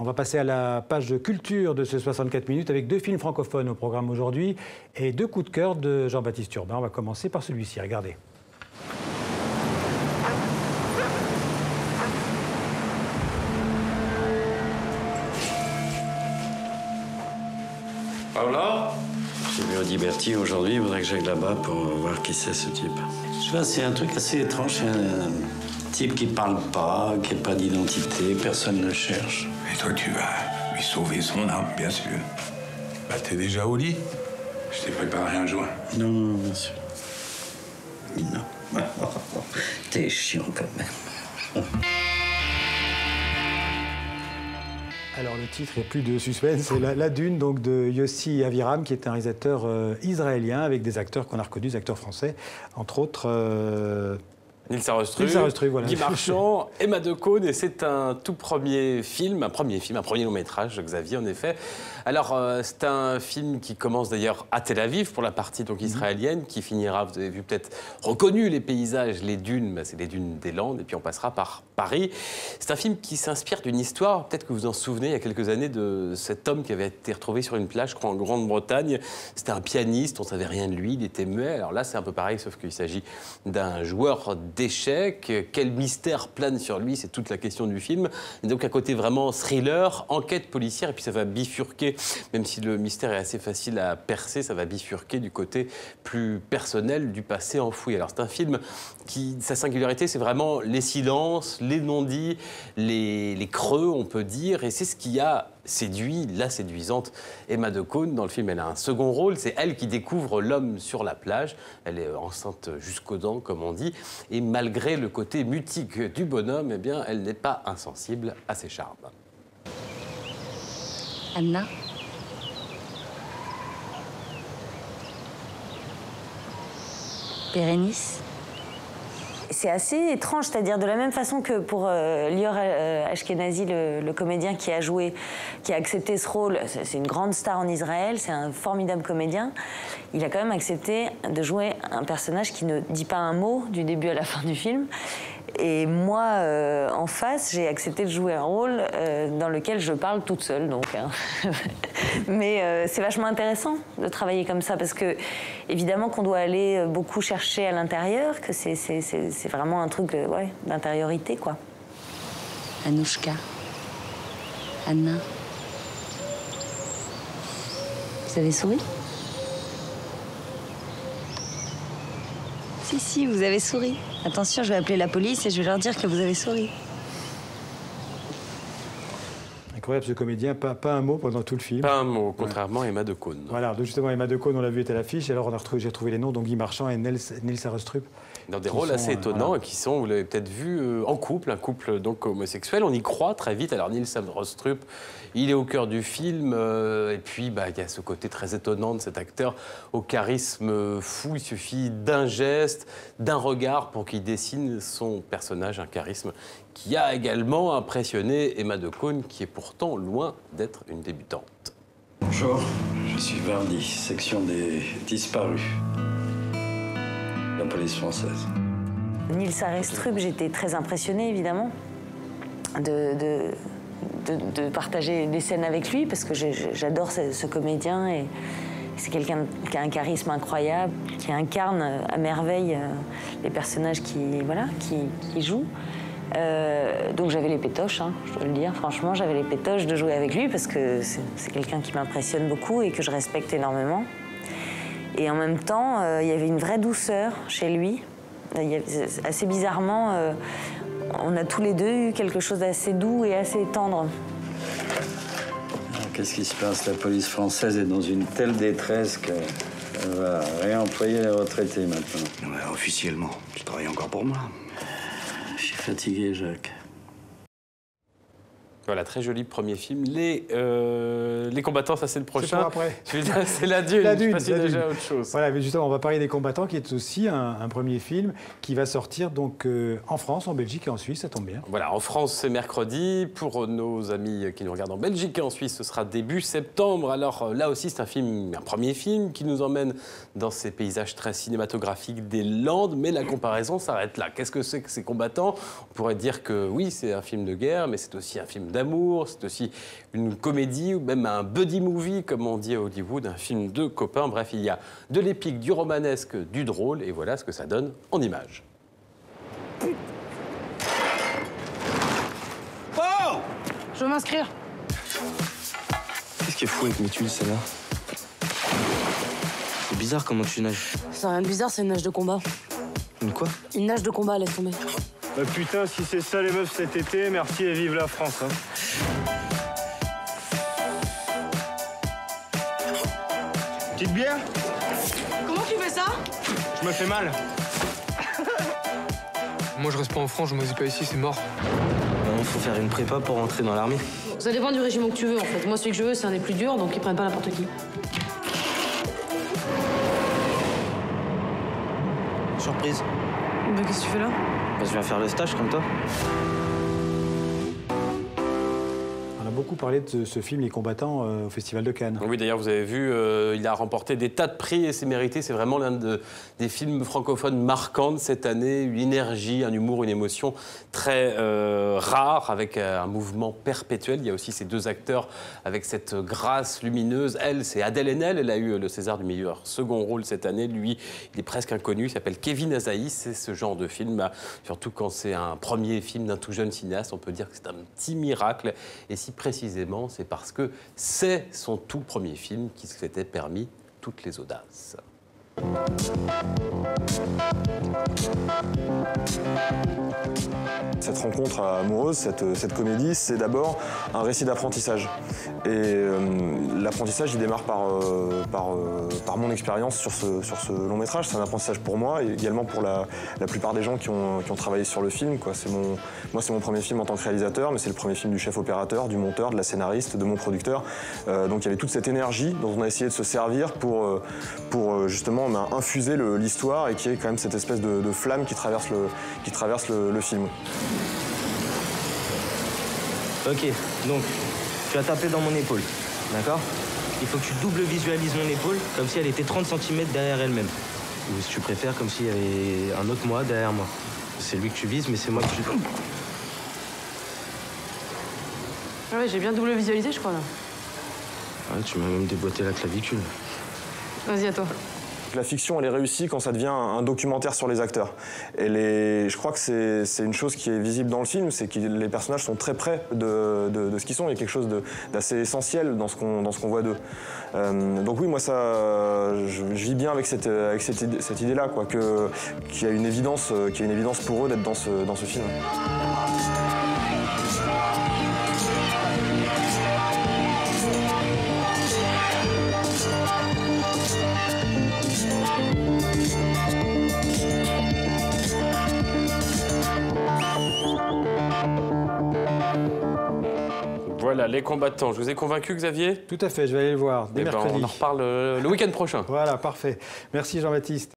On va passer à la page de culture de ce 64 minutes avec 2 films francophones au programme aujourd'hui et 2 coups de cœur de Jean-Baptiste Urbain. On va commencer par celui-ci, regardez. Paola? J'ai vu Audi Berti aujourd'hui, il faudrait que j'aille là-bas pour voir qui c'est ce type. Je sais pas, c'est un truc assez étrange, c'est un type qui parle pas, qui n'a pas d'identité, personne ne le cherche. Et toi, tu vas lui sauver son âme, bien sûr. Bah, t'es déjà au lit? Je t'ai préparé un joint. Non, non, bien sûr. Non. T'es chiant quand même. Alors le titre, il n'y a plus de suspense, c'est la Dune donc, de Yossi Aviram, qui est un réalisateur israélien avec des acteurs qu'on a reconnus, des acteurs français, entre autres... Nils Arestrup, voilà. Guy Marchand, Emma Decaune, et c'est un tout premier film, un premier long métrage, Xavier, en effet. Alors, c'est un film qui commence d'ailleurs à Tel Aviv, pour la partie donc israélienne, qui finira, vous avez vu peut-être, reconnu les paysages, les dunes, c'est les dunes des Landes, et puis on passera par Paris. C'est un film qui s'inspire d'une histoire, peut-être que vous vous en souvenez, il y a quelques années, de cet homme qui avait été retrouvé sur une plage, je crois, en Grande-Bretagne. C'était un pianiste, on ne savait rien de lui, il était muet. Alors là, c'est un peu pareil, sauf qu'il s'agit d'un joueur d'échecs. Quel mystère plane sur lui, c'est toute la question du film. Et donc, à côté vraiment thriller, enquête policière, et puis ça va bifurquer, même si le mystère est assez facile à percer, ça va bifurquer du côté plus personnel du passé enfoui. Alors, c'est un film qui, sa singularité, c'est vraiment les silences, les non-dits, les creux, on peut dire, et c'est ce qui a séduit la séduisante Emma Decaune. Dans le film, elle a un second rôle, c'est elle qui découvre l'homme sur la plage. Elle est enceinte jusqu'aux dents, comme on dit, et malgré le côté mutique du bonhomme, eh bien, elle n'est pas insensible à ses charmes. Anna? Bérénice? C'est assez étrange, c'est-à-dire de la même façon que pour Lior Ashkenazi, le comédien qui a accepté ce rôle, c'est une grande star en Israël, c'est un formidable comédien, il a quand même accepté de jouer un personnage qui ne dit pas un mot du début à la fin du film. Et moi, en face, j'ai accepté de jouer un rôle dans lequel je parle toute seule, donc. Hein. Mais c'est vachement intéressant de travailler comme ça, parce que, évidemment, qu'on doit aller beaucoup chercher à l'intérieur, que c'est vraiment un truc ouais, d'intériorité, quoi. Anouchka. Anna. Vous avez souri? Si, vous avez souri. Attention, je vais appeler la police et je vais leur dire que vous avez souri. Incroyable ce comédien, pas un mot pendant tout le film. Pas un mot, contrairement à Emma Decaune. Voilà, donc justement Emma Decaune, on l'a vu, était à l'affiche, alors j'ai retrouvé les noms, donc Guy Marchand et Nils Arestrup. Dans des rôles assez étonnants, voilà. Qui sont, vous l'avez peut-être vu, en couple, un couple donc homosexuel. On y croit très vite. Alors Nils Arestrup, il est au cœur du film, et puis il y a ce côté très étonnant de cet acteur au charisme fou. Il suffit d'un geste, d'un regard pour qu'il dessine son personnage, un charisme qui a également impressionné Emma Decaune, qui est pourtant loin d'être une débutante. Bonjour, je suis Vardy, section des disparus. La police française. Nils Arestrup, j'étais très impressionnée, évidemment, de partager des scènes avec lui, parce que j'adore ce comédien, et c'est quelqu'un qui a un charisme incroyable, qui incarne à merveille les personnages qui jouent. Donc j'avais les pétoches, hein, je dois le dire, franchement, j'avais les pétoches de jouer avec lui, parce que c'est quelqu'un qui m'impressionne beaucoup et que je respecte énormément. Et en même temps, il y avait une vraie douceur chez lui. Assez bizarrement, on a tous les deux eu quelque chose d'assez doux et assez tendre. Qu'est-ce qui se passe? La police française est dans une telle détresse qu'elle va réemployer les retraités maintenant. Ouais, officiellement, tu travailles encore pour moi. Je suis fatigué, Jacques. Voilà, très joli premier film. Les combattants, ça c'est le prochain. C'est pour après. C'est la Dune. La Dune, je sais pas si déjà autre chose. Voilà, mais justement, on va parler des combattants, qui est aussi un premier film qui va sortir donc en France, en Belgique et en Suisse, ça tombe bien. Voilà, en France c'est mercredi. Pour nos amis qui nous regardent en Belgique et en Suisse, ce sera début septembre. Alors là aussi, c'est un premier film qui nous emmène dans ces paysages très cinématographiques des Landes, mais la comparaison s'arrête là. Qu'est-ce que c'est que ces combattants? On pourrait dire que oui, c'est un film de guerre, mais c'est aussi un film d'amour, c'est aussi une comédie ou même un buddy movie, comme on dit à Hollywood, un film de copains. Bref, il y a de l'épique, du romanesque, du drôle, et voilà ce que ça donne en images. Oh! Je veux m'inscrire. Qu'est-ce qui est fou avec mes tuiles, celle-là? C'est bizarre comment tu nages. C'est rien de bizarre, c'est une nage de combat. Une quoi? Une nage de combat, laisse tomber. Bah putain, si c'est ça les meufs cet été, merci et vive la France. Hein. Petite bière? Comment tu fais ça? Je me fais mal. Moi, je reste pas en France, je me dis pas ici, c'est mort. Il faut faire une prépa pour rentrer dans l'armée. Ça dépend du régiment que tu veux, en fait. Moi, celui que je veux, c'est un des plus durs, donc ils prennent pas n'importe qui. Surprise. Bah, qu'est-ce que tu fais là? Bah, je viens faire le stage comme toi. On a beaucoup parlé de ce film Les Combattants au Festival de Cannes. Oui, d'ailleurs, vous avez vu, il a remporté des tas de prix et c'est mérité. C'est vraiment l'un des films francophones marquants de cette année. Une énergie, un humour, une émotion très rare, avec un mouvement perpétuel. Il y a aussi ces deux acteurs avec cette grâce lumineuse. Elle, c'est Adèle Haenel. Elle a eu le César du meilleur second rôle cette année. Lui, il est presque inconnu. Il s'appelle Kevin Azaïs. C'est ce genre de film, surtout quand c'est un premier film d'un tout jeune cinéaste. On peut dire que c'est un petit miracle. Et si précisément, c'est parce que c'est son tout premier film qui s'était permis toutes les audaces. Cette rencontre amoureuse, cette comédie, c'est d'abord un récit d'apprentissage. Et l'apprentissage, il démarre par mon expérience sur ce long métrage. C'est un apprentissage pour moi et également pour la plupart des gens qui ont travaillé sur le film, quoi. Moi, c'est mon premier film en tant que réalisateur, mais c'est le premier film du chef opérateur, du monteur, de la scénariste, de mon producteur. Donc il y avait toute cette énergie dont on a essayé de se servir pour justement infuser l'histoire et qui est quand même cette espèce de flamme qui traverse le film. Ok, donc tu as tapé dans mon épaule, d'accord? Il faut que tu double visualises mon épaule comme si elle était 30 cm derrière elle-même. Ou si tu préfères, comme s'il y avait un autre moi derrière moi. C'est lui que tu vises, mais c'est moi que tu... Ah ouais, j'ai bien double visualisé, je crois, là. Ouais, tu m'as même déboîté la clavicule. Vas-y, à toi. La fiction, elle est réussie quand ça devient un documentaire sur les acteurs. Et je crois que c'est une chose qui est visible dans le film, c'est que les personnages sont très près de ce qu'ils sont. Il y a quelque chose d'assez essentiel dans ce qu'on voit d'eux. Donc oui, moi, je vis bien avec cette idée-là, quoi, qu'il y a une évidence pour eux d'être dans ce film. Voilà, Les Combattants. Je vous ai convaincu, Xavier? Tout à fait, je vais aller le voir dès mercredi. On en reparle le week-end prochain. Voilà, parfait. Merci Jean-Baptiste.